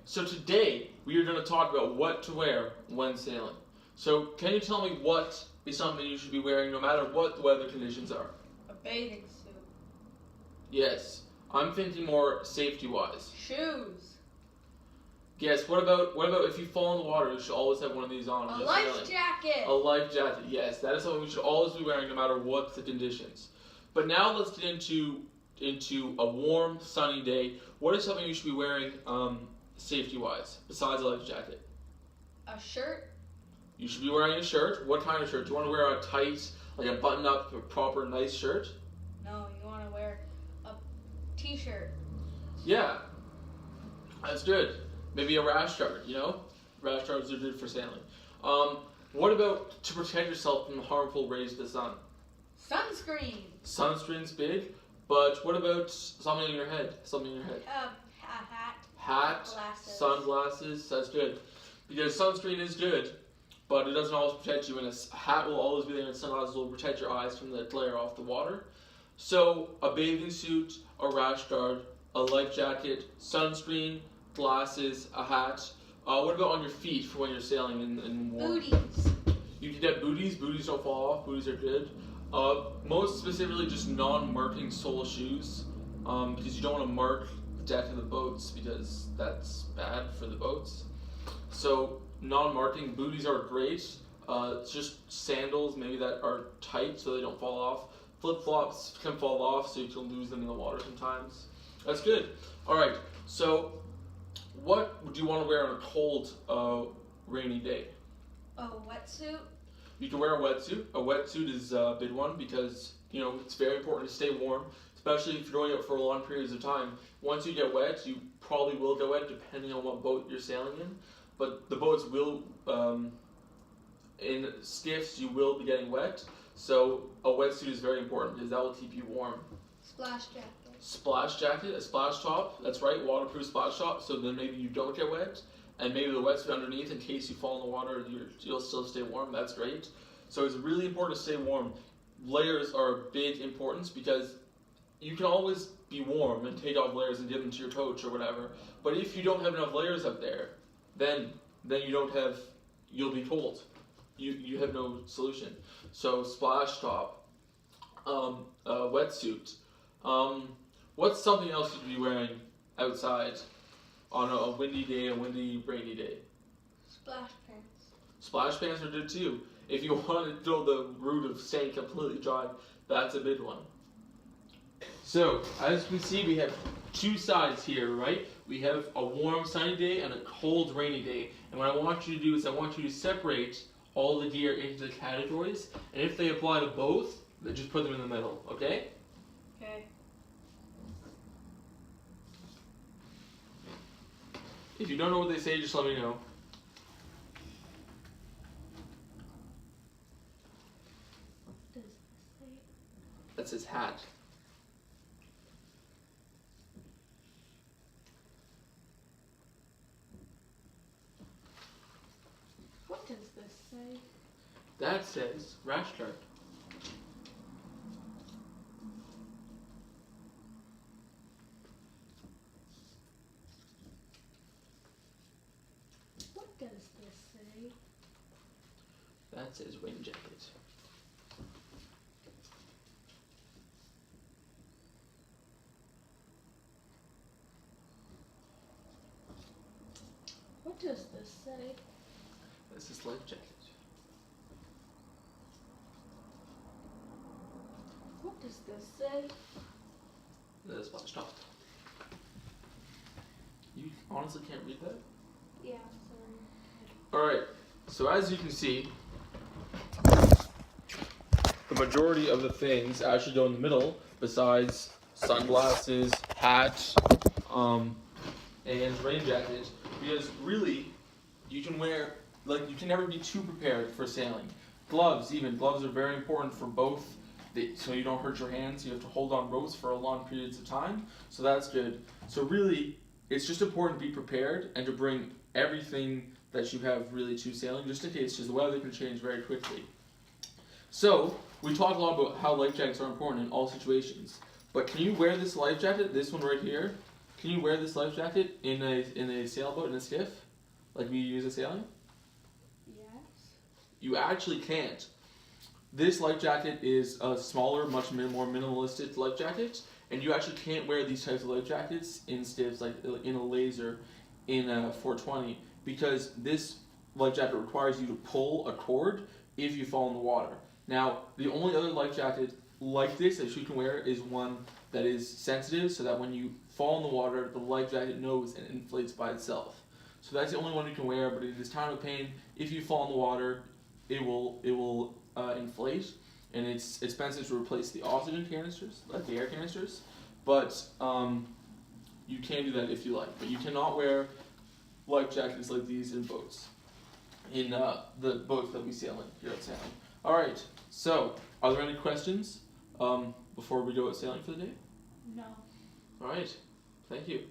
So today we are going to talk about what to wear when sailing. So can you tell me what is something you should be wearing no matter what the weather conditions are? A bathing suit. Yes, I'm thinking more safety-wise. Shoes. Yes, what about if you fall in the water, you should always have one of these on. A when you're life sailing. jacket. A life jacket, yes, that is something we should always be wearing no matter what the conditions. But now let's get into a warm, sunny day. What is something you should be wearing safety-wise besides a life jacket? A shirt. You should be wearing a shirt. What kind of shirt? Do you want to wear a tight, like a button-up, proper, nice shirt? No, you want to wear a t-shirt. Yeah, that's good. Maybe a rash guard, Rash guards are good for sailing. What about to protect yourself from the harmful rays of the sun? Sunscreen. Sunscreen's big, but what about something on your head? A hat. Hat, Glasses. sunglasses, that's good. Because sunscreen is good, but it doesn't always protect you, and a hat will always be there, and sunglasses will protect your eyes from the glare off the water. So, a bathing suit, a rash guard, a life jacket, sunscreen, glasses, a hat. What about on your feet for when you're sailing in warm? Booties. You can get booties. Booties don't fall off. Booties are good. Most specifically, just non-marking sole shoes, because you don't want to mark the deck of the boats because that's bad for the boats. So non-marking booties are great. It's just sandals maybe that are tight so they don't fall off. Flip-flops can fall off so you can lose them in the water sometimes. That's good. All right. So what would you want to wear on a cold, rainy day? A wetsuit. You can wear a wetsuit. A wetsuit is a big one because, it's very important to stay warm, especially if you're going out for long periods of time. Once you get wet, you probably will get wet depending on what boat you're sailing in. But the boats will, in skiffs, you will be getting wet. So a wetsuit is very important because that will keep you warm. Splash jacket. Splash jacket, a splash top, that's right, waterproof splash top, so then maybe you don't get wet. And maybe the wetsuit underneath in case you fall in the water, you'll still stay warm. That's great. So it's really important to stay warm. Layers are of big importance because you can always be warm and take off layers and give them to your coach or whatever. But if you don't have enough layers up there, then you'll be cold. You have no solution. So splash top, wetsuit. What's something else you should be wearing outside on a windy day, a windy, rainy day? Splash pants. Splash pants are good too. If you want to go the route of staying completely dry, that's a big one. So, as you can see, we have two sides here, right? We have a warm, sunny day and a cold, rainy day. And what I want you to do is I want you to separate all the gear into the categories. And if they apply to both, then just put them in the middle, okay? Okay. If you don't know what they say, just let me know. What does this say? That says hat. What does this say? That says rash guard. What does this say? That says wind jacket. What does this say? That says life jacket. What does this say? That is splash top. You honestly can't read that? Yeah, sorry. Alright, so as you can see, the majority of the things actually go in the middle, besides sunglasses, hat, and rain jacket, because really, you can never be too prepared for sailing. Gloves are very important for both, so you don't hurt your hands. You have to hold on ropes for long periods of time, so that's good. So really, it's just important to be prepared and to bring everything that you have really to sailing, just in case, because the weather can change very quickly. So, we talked a lot about how life jackets are important in all situations. But can you wear this life jacket, this one right here, Can you wear this life jacket in a sailboat, in a skiff, like we use a sailing? Yes. You actually can't. This life jacket is a smaller, much more minimalistic life jacket, and you actually can't wear these types of life jackets in skiffs, like in a laser, in a 420, because this life jacket requires you to pull a cord if you fall in the water. Now, the only other life jacket like this that you can wear is one that is sensitive, so that when you fall in the water, the life jacket knows and inflates by itself. So that's the only one you can wear, but it is time of pain. If you fall in the water, it will inflate, and it's expensive to replace the oxygen canisters, like the air canisters. But you can do that if you like. But you cannot wear life jackets like these in boats, in the boats that we sail in here at Sailing. All right. So, are there any questions before we go out sailing for the day? No. All right. Thank you.